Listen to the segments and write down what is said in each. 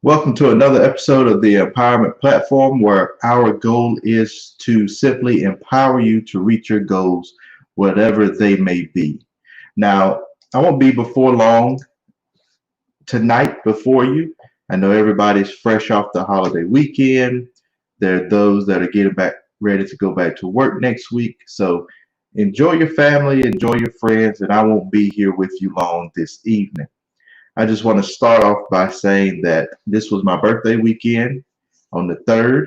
Welcome to another episode of the Empowerment Platform, where our goal is to simply empower you to reach your goals, whatever they may be. Now, I won't be before long tonight before you. I know everybody's fresh off the holiday weekend. There are those that are getting back ready to go back to work next week. So enjoy your family, enjoy your friends, and I won't be here with you long this evening. I just want to start off by saying that this was my birthday weekend on the 3rd,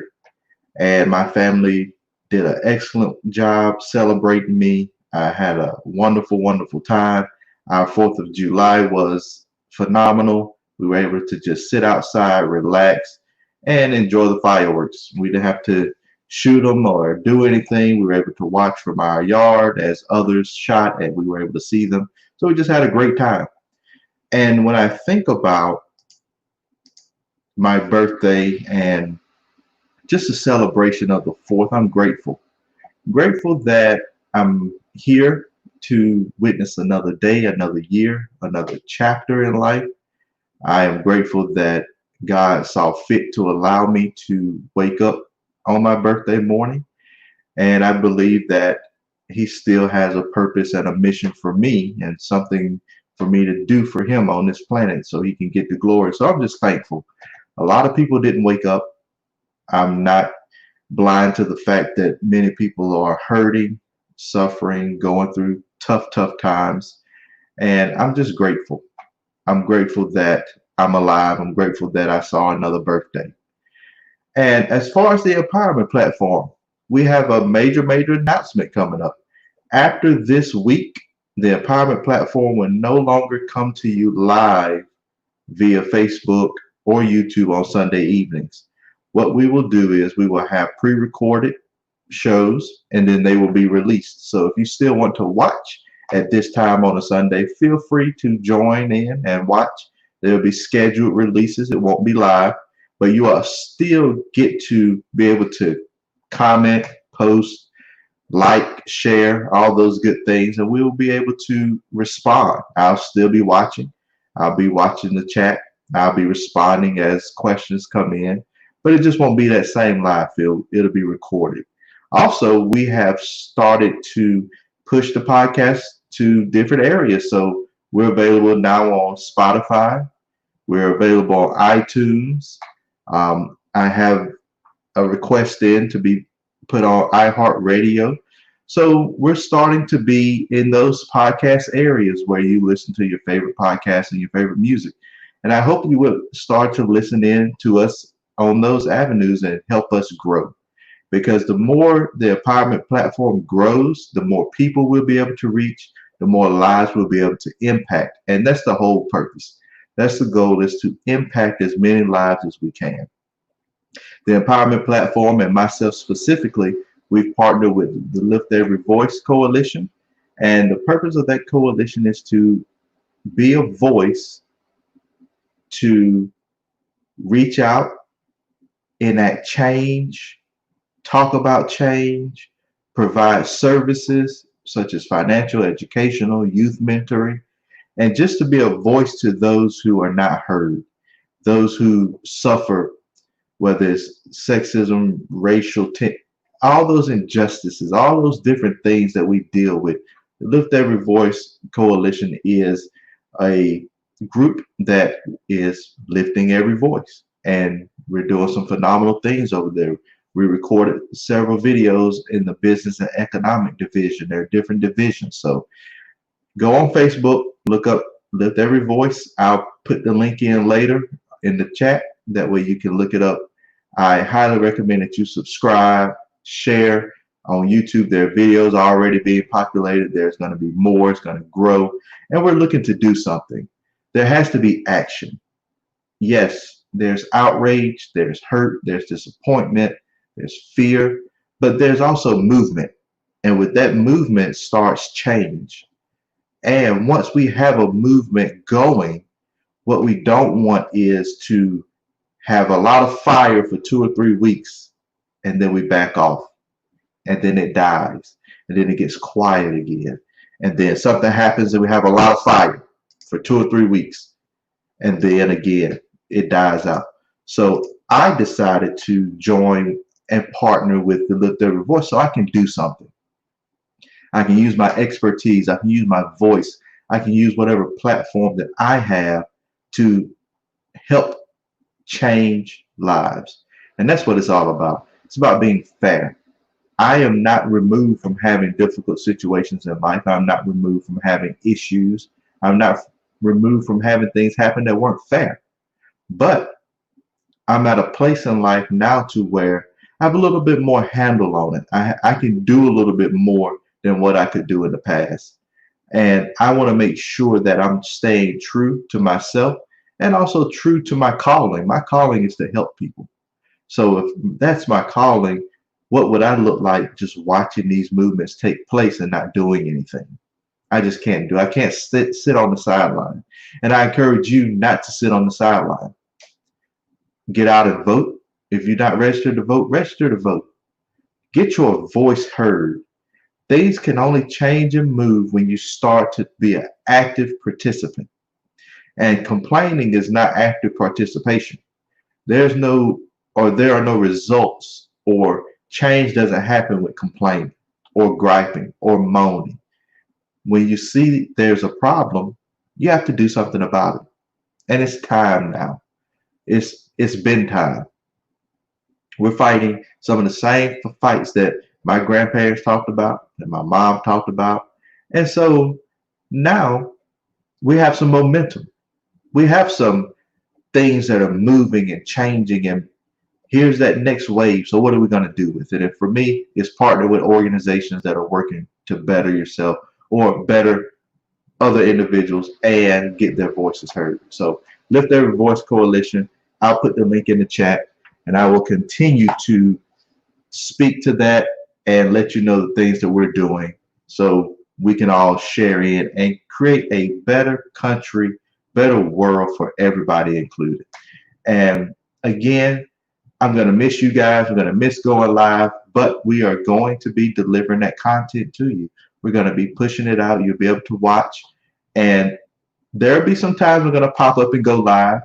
and my family did an excellent job celebrating me. I had a wonderful, wonderful time. Our 4th of July was phenomenal. We were able to just sit outside, relax, and enjoy the fireworks. We didn't have to shoot them or do anything. We were able to watch from our yard as others shot, and we were able to see them. So we just had a great time. And when I think about my birthday and just a celebration of the 4th, I'm grateful. Grateful that I'm here to witness another day, another year, another chapter in life. I am grateful that God saw fit to allow me to wake up on my birthday morning. And I believe that He still has a purpose and a mission for me and something for me to do for Him on this planet so He can get the glory. So I'm just thankful. A lot of people didn't wake up. I'm not blind to the fact that many people are hurting, suffering, going through tough, tough times. And I'm just grateful. I'm grateful that I'm alive. I'm grateful that I saw another birthday. And as far as the empowerment platform, we have a major, major announcement coming up. After this week, the empowerment platform will no longer come to you live via Facebook or YouTube on Sunday evenings. What we will do is we will have pre-recorded shows and then they will be released. So if you still want to watch at this time on a Sunday, feel free to join in and watch. There will be scheduled releases. It won't be live, but you will still get to be able to comment, post, like, share, all those good things, and we will be able to respond. I'll still be watching. I'll be watching the chat. I'll be responding as questions come in, but it just won't be that same live feel. It'll be recorded. Also, we have started to push the podcast to different areas. So we're available now on Spotify. We're available on iTunes. I have a request in to be put on iHeartRadio. So we're starting to be in those podcast areas where you listen to your favorite podcasts and your favorite music. And I hope you will start to listen in to us on those avenues and help us grow. Because the more the empowerment platform grows, the more people we'll be able to reach, the more lives we'll be able to impact. And that's the whole purpose. That's the goal, is to impact as many lives as we can. The empowerment platform and myself specifically, we've partnered with the Lift Every Voice Coalition. And the purpose of that coalition is to be a voice to reach out, enact change, talk about change, provide services such as financial, educational, youth mentoring, and just to be a voice to those who are not heard, those who suffer, whether it's sexism, all those injustices, all those different things that we deal with. The Lift Every Voice Coalition is a group that is lifting every voice, and we're doing some phenomenal things over there. We recorded several videos in the business and economic division. There are different divisions. So go on Facebook, look up Lift Every Voice. I'll put the link in later in the chat. That way you can look it up. I highly recommend that you subscribe, share. On YouTube, there are videos already being populated. There's going to be more. It's going to grow. And we're looking to do something. There has to be action. Yes, there's outrage, there's hurt, there's disappointment, there's fear, but there's also movement. And with that movement starts change. And once we have a movement going, what we don't want is to have a lot of fire for 2 or 3 weeks, and then we back off, and then it dies, and then it gets quiet again. And then something happens and we have a lot of fire for 2 or 3 weeks, and then again it dies out. So I decided to join and partner with the Lift Every Voice so I can do something. I can use my expertise. I can use my voice. I can use whatever platform that I have to help change lives. And that's what it's all about. It's about being fair. I am not removed from having difficult situations in life. I'm not removed from having issues. I'm not removed from having things happen that weren't fair. But I'm at a place in life now to where I have a little bit more handle on it. I can do a little bit more than what I could do in the past. And I want to make sure that I'm staying true to myself and also true to my calling. My calling is to help people. So if that's my calling, what would I look like just watching these movements take place and not doing anything? I just can't do. I can't sit on the sideline. And I encourage you not to sit on the sideline. Get out and vote. If you're not registered to vote, register to vote. Get your voice heard. Things can only change and move when you start to be an active participant. And complaining is not active participation. There's no, or there are no results, or change doesn't happen with complaining or griping or moaning. When you see there's a problem, you have to do something about it. And it's time now. It's been time. We're fighting some of the same fights that my grandparents talked about, that my mom talked about. And so now we have some momentum. We have some things that are moving and changing, and here's that next wave. So what are we going to do with it? And for me, it's partner with organizations that are working to better yourself or better other individuals and get their voices heard. So Lift Every Voice Coalition, I'll put the link in the chat, and I will continue to speak to that and let you know the things that we're doing so we can all share in and create a better country, better world for everybody included. And again, I'm going to miss you guys. We're going to miss going live, but we are going to be delivering that content to you. We're going to be pushing it out. You'll be able to watch. And there'll be some times we're going to pop up and go live.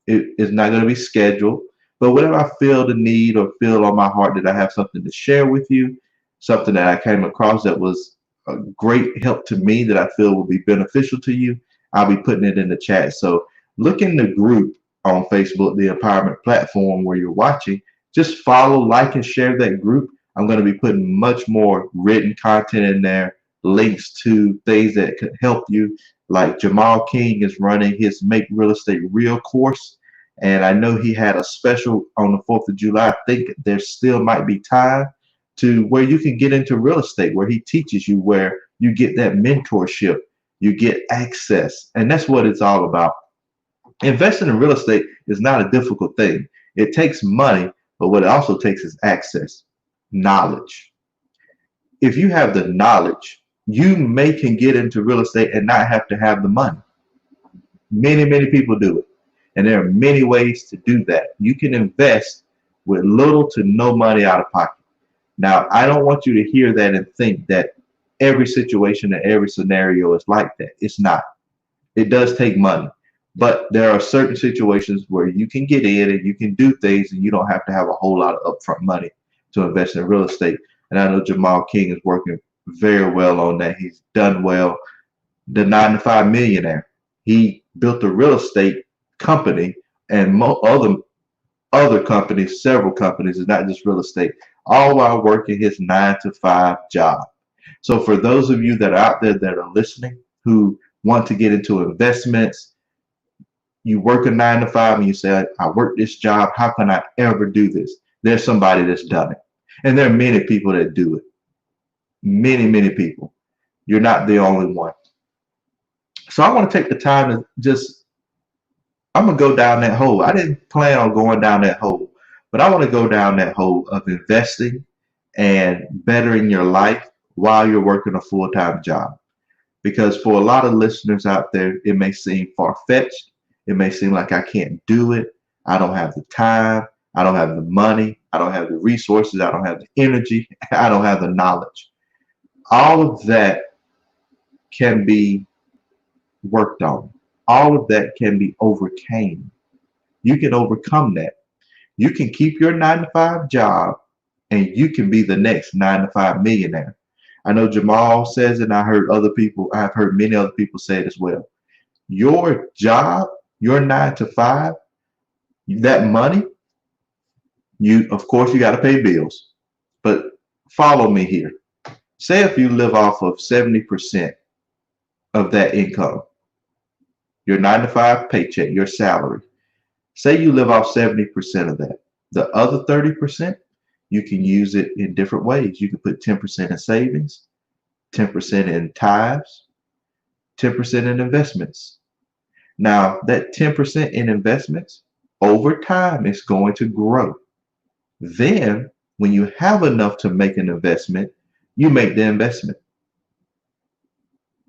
It is not going to be scheduled. But whenever I feel the need or feel on my heart that I have something to share with you, something that I came across that was a great help to me that I feel will be beneficial to you, I'll be putting it in the chat. So look in the group on Facebook, the Empowerment Platform where you're watching. Just follow, like, and share that group. I'm going to be putting much more written content in there, links to things that could help you. Like Jamal King is running his Make Real Estate Real course. And I know he had a special on the 4th of July. I think there still might be time to where you can get into real estate, where he teaches you, where you get that mentorship, you get access. And that's what it's all about. Investing in real estate is not a difficult thing. It takes money, but what it also takes is access, knowledge. If you have the knowledge, you can get into real estate and not have to have the money. Many people do it. And there are many ways to do that. You can invest with little to no money out of pocket. Now, I don't want you to hear that and think that every situation and every scenario is like that. It's not. It does take money. But there are certain situations where you can get in and you can do things and you don't have to have a whole lot of upfront money to invest in real estate. And I know Jamal King is working very well on that. He's done well. The 9 to 5 millionaire. He built a real estate company and other companies, several companies, it's not just real estate, all while working his 9 to 5 job. So for those of you that are out there that are listening who want to get into investments, you work a 9 to 5 and you say, I work this job, how can I ever do this? There's somebody that's done it. And there are many people that do it. Many people. You're not the only one. So I want to take the time to I'm going to go down that hole. I didn't plan on going down that hole, but I want to go down that hole of investing and bettering your life while you're working a full-time job. Because for a lot of listeners out there, it may seem far-fetched. It may seem like I can't do it. I don't have the time. I don't have the money. I don't have the resources. I don't have the energy. I don't have the knowledge. All of that can be worked on. All of that can be overcame. You can overcome that. You can keep your 9 to 5 job and you can be the next 9 to 5 millionaire. I know Jamal says it, and I've heard many other people say it as well. Your job, your 9 to 5, that money, of course you got to pay bills. But follow me here. Say if you live off of 70% of that income, your 9 to 5 paycheck, your salary. Say you live off 70% of that. The other 30%, you can use it in different ways. You can put 10% in savings, 10% in tithes, 10% in investments. Now, that 10% in investments, over time, is going to grow. Then, when you have enough to make an investment, you make the investment.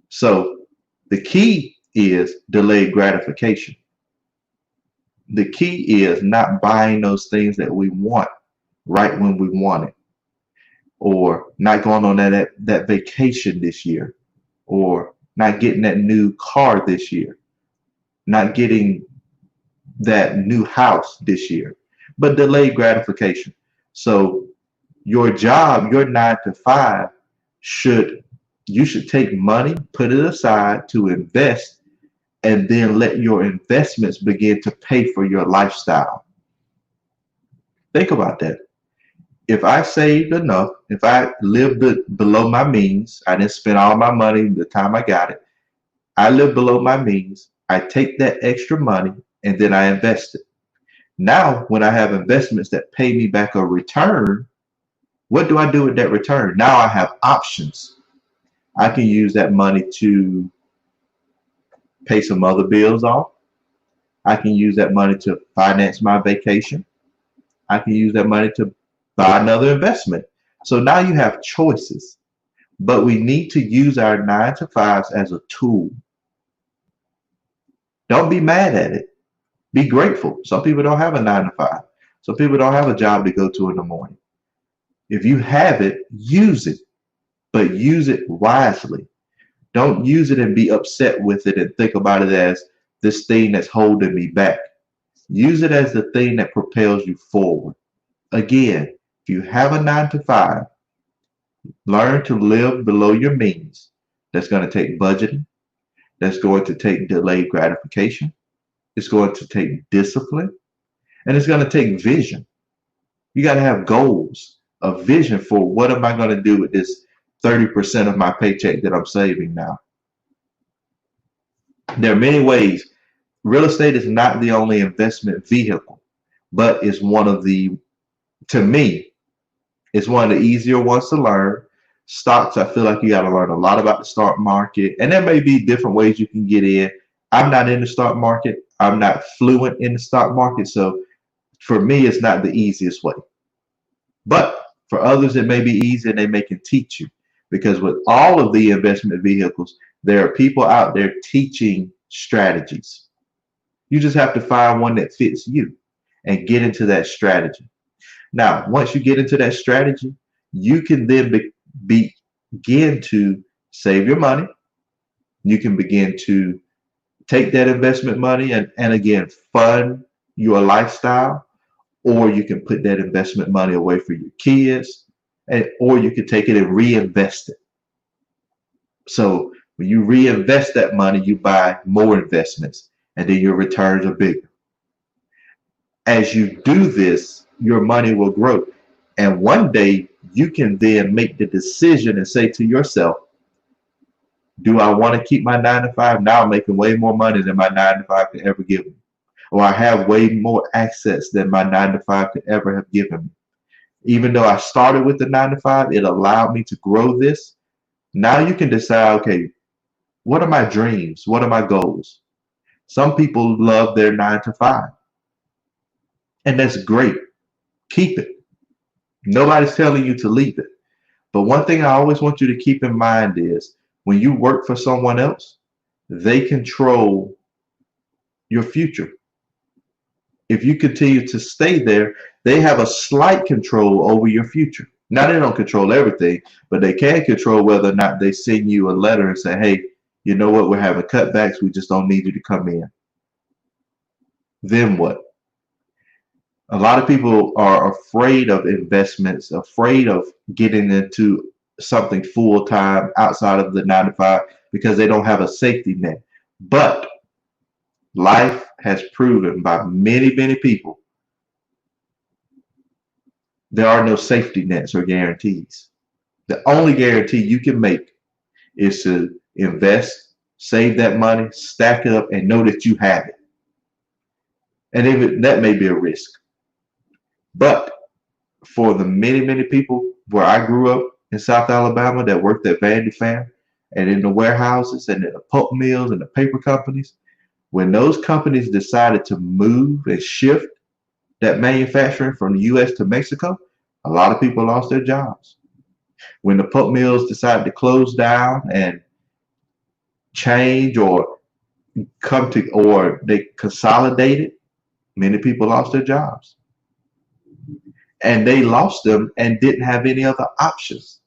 So, the key is delayed gratification. The key is not buying those things that we want right when we want it, or not going on that vacation this year, or not getting that new car this year, not getting that new house this year, but delayed gratification. So your job, your 9 to 5, you should take money, put it aside to invest, and then let your investments begin to pay for your lifestyle. Think about that. If I saved enough, if I lived below my means, I didn't spend all my money the time I got it. I live below my means. I take that extra money and then I invest it. Now, when I have investments that pay me back a return, what do I do with that return? Now I have options. I can use that money to pay some other bills off. I can use that money to finance my vacation. I can use that money to buy another investment. So now you have choices, but we need to use our 9 to 5s as a tool. Don't be mad at it. Be grateful. Some people don't have a 9 to 5. Some people don't have a job to go to in the morning. If you have it, use it, but use it wisely. Don't use it and be upset with it and think about it as this thing that's holding me back. Use it as the thing that propels you forward. Again, if you have a 9 to 5, learn to live below your means. That's going to take budgeting. That's going to take delayed gratification. It's going to take discipline. And it's going to take vision. You got to have goals, a vision for what am I going to do with this 30% of my paycheck that I'm saving now. There are many ways. Real estate is not the only investment vehicle, but it's to me, it's one of the easier ones to learn. Stocks, I feel like you got to learn a lot about the stock market, and there may be different ways you can get in. I'm not in the stock market. I'm not fluent in the stock market, so for me, it's not the easiest way. But for others, it may be easy and they may can teach you, because with all of the investment vehicles, there are people out there teaching strategies. You just have to find one that fits you and get into that strategy. Now, once you get into that strategy, you can then begin to save your money. You can begin to take that investment money and again, fund your lifestyle, or you can put that investment money away for your kids, or you can take it and reinvest it. So when you reinvest that money, you buy more investments, and then your returns are bigger. As you do this, your money will grow. And one day you can then make the decision and say to yourself, do I want to keep my 9 to 5? Now I'm making way more money than my 9 to 5 could ever give me. Or I have way more assets than my 9 to 5 could ever have given me. Even though I started with the 9 to 5, it allowed me to grow this. Now you can decide, okay, what are my dreams? What are my goals? Some people love their 9 to 5. And that's great. Keep it. Nobody's telling you to leave it. But one thing I always want you to keep in mind is when you work for someone else, they control your future. If you continue to stay there, they have a slight control over your future. Now, they don't control everything, but they can control whether or not they send you a letter and say, hey, you know what, we're having cutbacks. We just don't need you to come in. Then what? A lot of people are afraid of investments, afraid of getting into something full time outside of the 9 to 5 because they don't have a safety net. But life has proven by many, many people there are no safety nets or guarantees. The only guarantee you can make is to invest, save that money, stack it up, and know that you have it. And even that may be a risk. But for the many, many people where I grew up in South Alabama that worked at Vandy Fair and in the warehouses and in the pulp mills and the paper companies, when those companies decided to move and shift that manufacturing from the US to Mexico, a lot of people lost their jobs. When the pulp mills decided to close down and change or they consolidated, many people lost their jobs. And they lost them and didn't have any other options.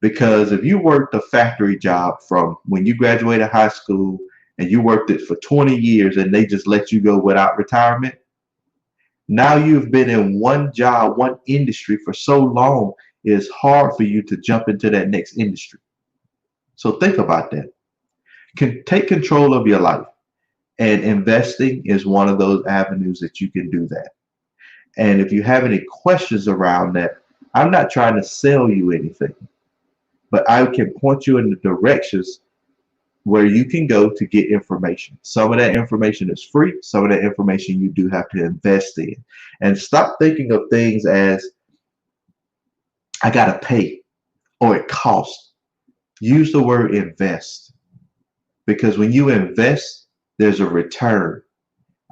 Because if you worked a factory job from when you graduated high school and you worked it for 20 years and they just let you go without retirement, now you've been in one job, one industry for so long, it's hard for you to jump into that next industry. So think about that. Take control of your life. And investing is one of those avenues that you can do that. And if you have any questions around that, I'm not trying to sell you anything, but I can point you in the directions where you can go to get information. Some of that information is free. Some of that information you do have to invest in. And stop thinking of things as, I got to pay or it costs. Use the word invest. Because when you invest, there's a return.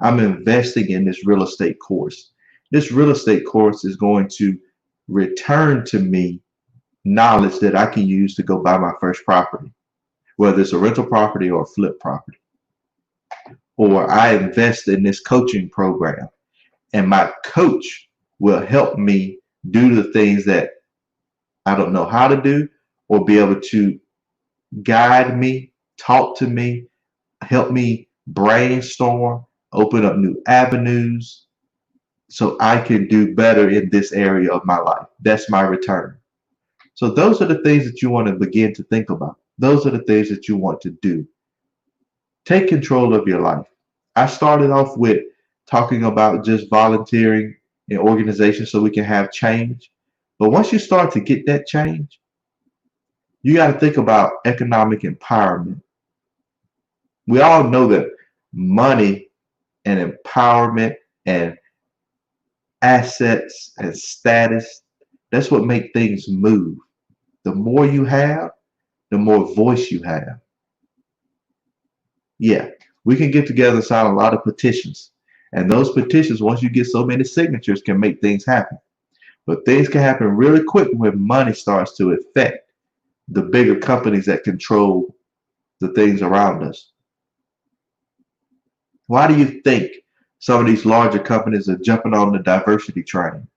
I'm investing in this real estate course. This real estate course is going to return to me knowledge that I can use to go buy my first property, whether it's a rental property or a flip property. Or I invest in this coaching program, and my coach will help me do the things that I don't know how to do, or be able to guide me, talk to me, help me brainstorm, open up new avenues so I can do better in this area of my life. That's my return. So those are the things that you want to begin to think about. Those are the things that you want to do. Take control of your life. I started off with talking about just volunteering in organizations so we can have change. But once you start to get that change, you got to think about economic empowerment. We all know that money and empowerment and assets and status, that's what make things move. The more you have, the more voice you have. Yeah, we can get together and sign a lot of petitions. And those petitions, once you get so many signatures, can make things happen. But things can happen really quick when money starts to affect the bigger companies that control the things around us. Why do you think some of these larger companies are jumping on the diversity train?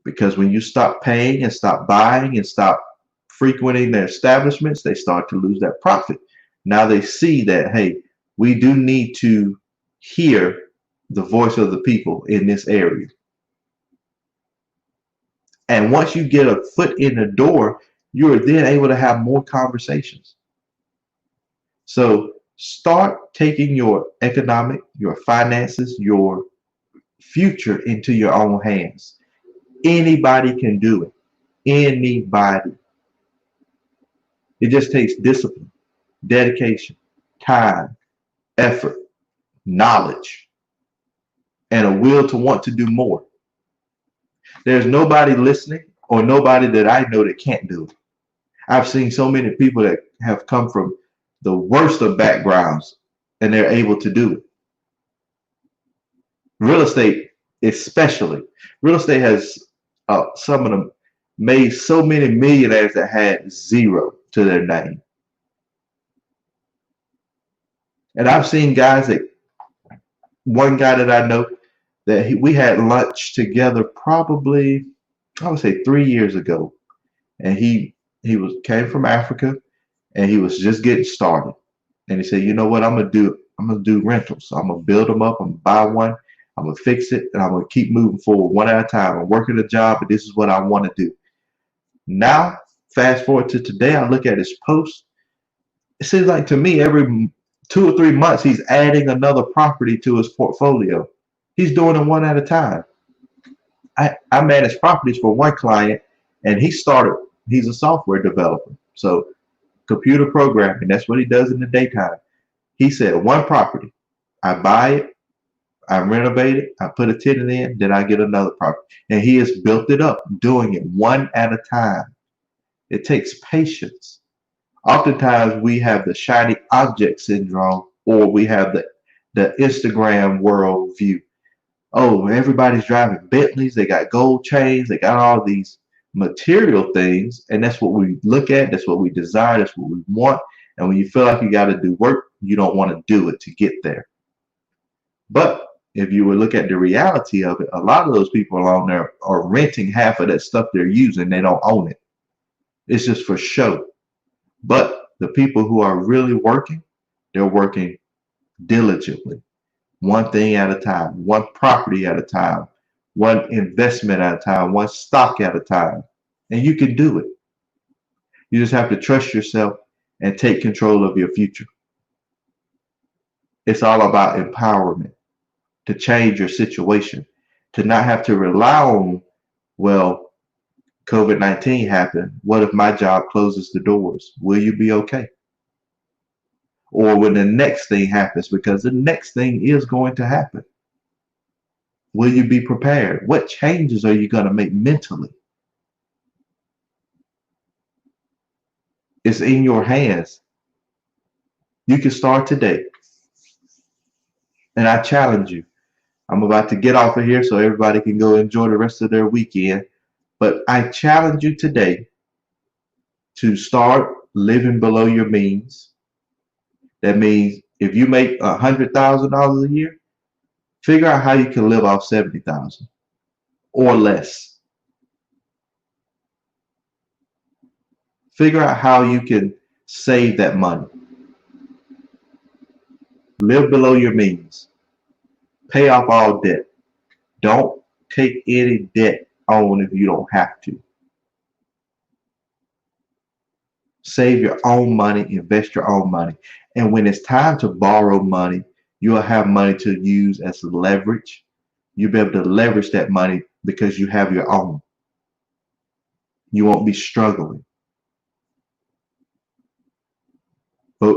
Because when you stop paying and stop buying and stop frequenting their establishments, they start to lose that profit. Now they see that, hey, we do need to hear the voice of the people in this area. And once you get a foot in the door, you are then able to have more conversations. So start taking your economic, your finances, your future into your own hands. Anybody can do it. Anybody. It just takes discipline, dedication, time, effort, knowledge, and a will to want to do more. There's nobody listening or nobody that I know that can't do it. I've seen so many people that have come from the worst of backgrounds and they're able to do it. Real estate, especially. Real estate has some of them made so many millionaires that had zero to their name. And I've seen guys that, one guy that I know that we had lunch together probably, I would say 3 years ago. And he came from Africa and he was just getting started. And he said, you know what, I'm gonna do rentals. I'm gonna build them up, I'm gonna buy one, I'm gonna fix it, and I'm gonna keep moving forward one at a time. I'm working a job, but this is what I want to do. Now, fast forward to today, I look at his post. It seems like to me every 2 or 3 months he's adding another property to his portfolio. He's doing it one at a time. I manage properties for one client, and he's a software developer. So computer programming, that's what he does in the daytime. He said one property, I buy it, I renovate it, I put a tenant in, then I get another property. And he has built it up, doing it one at a time. It takes patience. Oftentimes we have the shiny object syndrome, or we have the Instagram world view. Oh, everybody's driving Bentleys, they got gold chains, they got all these material things, and that's what we look at, that's what we desire, that's what we want. And when you feel like you got to do work, you don't want to do it to get there. But if you would look at the reality of it, a lot of those people on there are renting half of that stuff they're using. They don't own it. It's just for show. But the people who are really working, they're working diligently, one thing at a time, one property at a time, one investment at a time, one stock at a time. And you can do it. You just have to trust yourself and take control of your future. It's all about empowerment to change your situation, to not have to rely on, well, COVID-19 happened. What if my job closes the doors? Will you be okay? Or when the next thing happens, because the next thing is going to happen, will you be prepared? What changes are you going to make mentally? It's in your hands. You can start today. And I challenge you. I'm about to get off of here so everybody can go enjoy the rest of their weekend. But I challenge you today to start living below your means. That means if you make $100,000 a year, figure out how you can live off 70,000 or less. Figure out how you can save that money. Live below your means. Pay off all debt. Don't take any debt on if you don't have to. Save your own money, invest your own money. And when it's time to borrow money, you'll have money to use as leverage. You'll be able to leverage that money because you have your own. You won't be struggling. But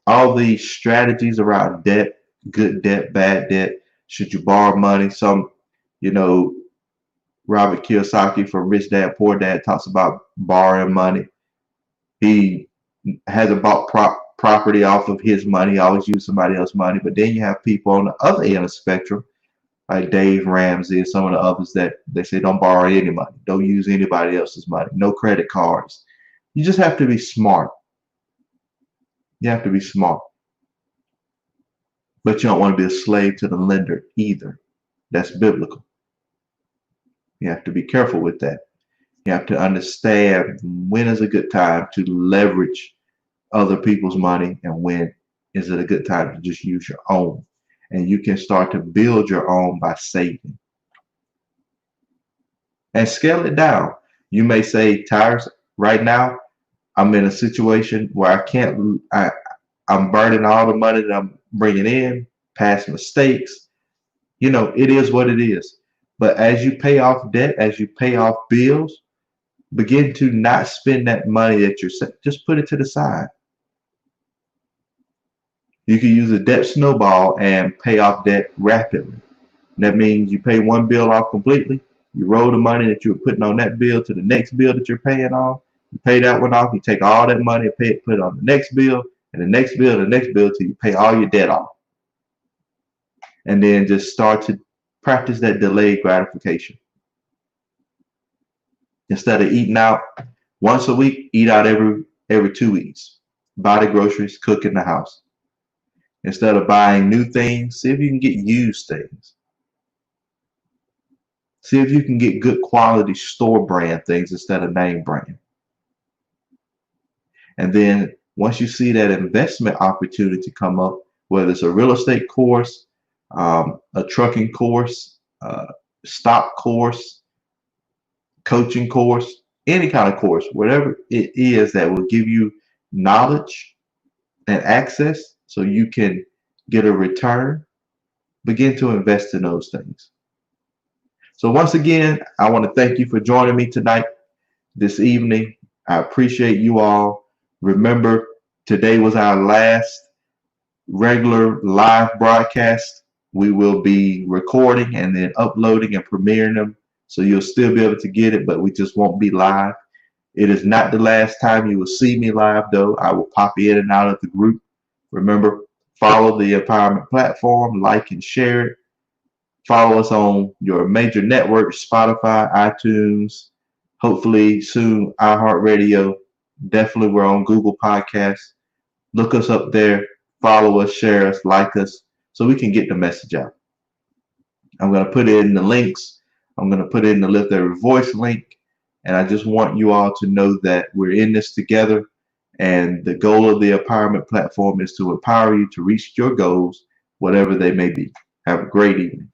all these strategies around debt, good debt, bad debt, should you borrow money? Some, Robert Kiyosaki from Rich Dad Poor Dad talks about borrowing money. He hasn't bought property off of his money, always use somebody else's money. But then you have people on the other end of the spectrum, like Dave Ramsey and some of the others, that they say don't borrow any money, don't use anybody else's money, no credit cards. You just have to be smart. You have to be smart. But you don't want to be a slave to the lender either. That's biblical. You have to be careful with that. You have to understand when is a good time to leverage other people's money and when is it a good time to just use your own. And you can start to build your own by saving. And scale it down. You may say, Tyrus, right now, I'm in a situation where I'm burning all the money that I'm bringing in, past mistakes. It is what it is. But as you pay off debt, as you pay off bills, begin to not spend that money that just put it to the side. You can use a debt snowball and pay off debt rapidly. That means you pay one bill off completely. You roll the money that you were putting on that bill to the next bill that you're paying off. You pay that one off. You take all that money and put it on the next bill, and the next bill, and the next bill, till you pay all your debt off. And then just start to practice that delayed gratification. Instead of eating out once a week, eat out every 2 weeks. Buy the groceries, cook in the house. Instead of buying new things, see if you can get used things. See if you can get good quality store brand things instead of name brand. And then once you see that investment opportunity come up, whether it's a real estate course, a trucking course, stock course, coaching course, any kind of course, whatever it is that will give you knowledge and access so you can get a return, begin to invest in those things. So once again, I want to thank you for joining me tonight, this evening. I appreciate you all. Remember, today was our last regular live broadcast. We will be recording and then uploading and premiering them. So you'll still be able to get it, but we just won't be live. It is not the last time you will see me live, though. I will pop in and out of the group. Remember, follow the Empowerment Platform, like and share it. Follow us on your major networks, Spotify, iTunes, hopefully soon iHeartRadio. Definitely we're on Google Podcasts. Look us up there, follow us, share us, like us, so we can get the message out. I'm going to put in the links. I'm going to put in the Lift Every Voice link. And I just want you all to know that we're in this together. And the goal of the Empowerment Platform is to empower you to reach your goals, whatever they may be. Have a great evening.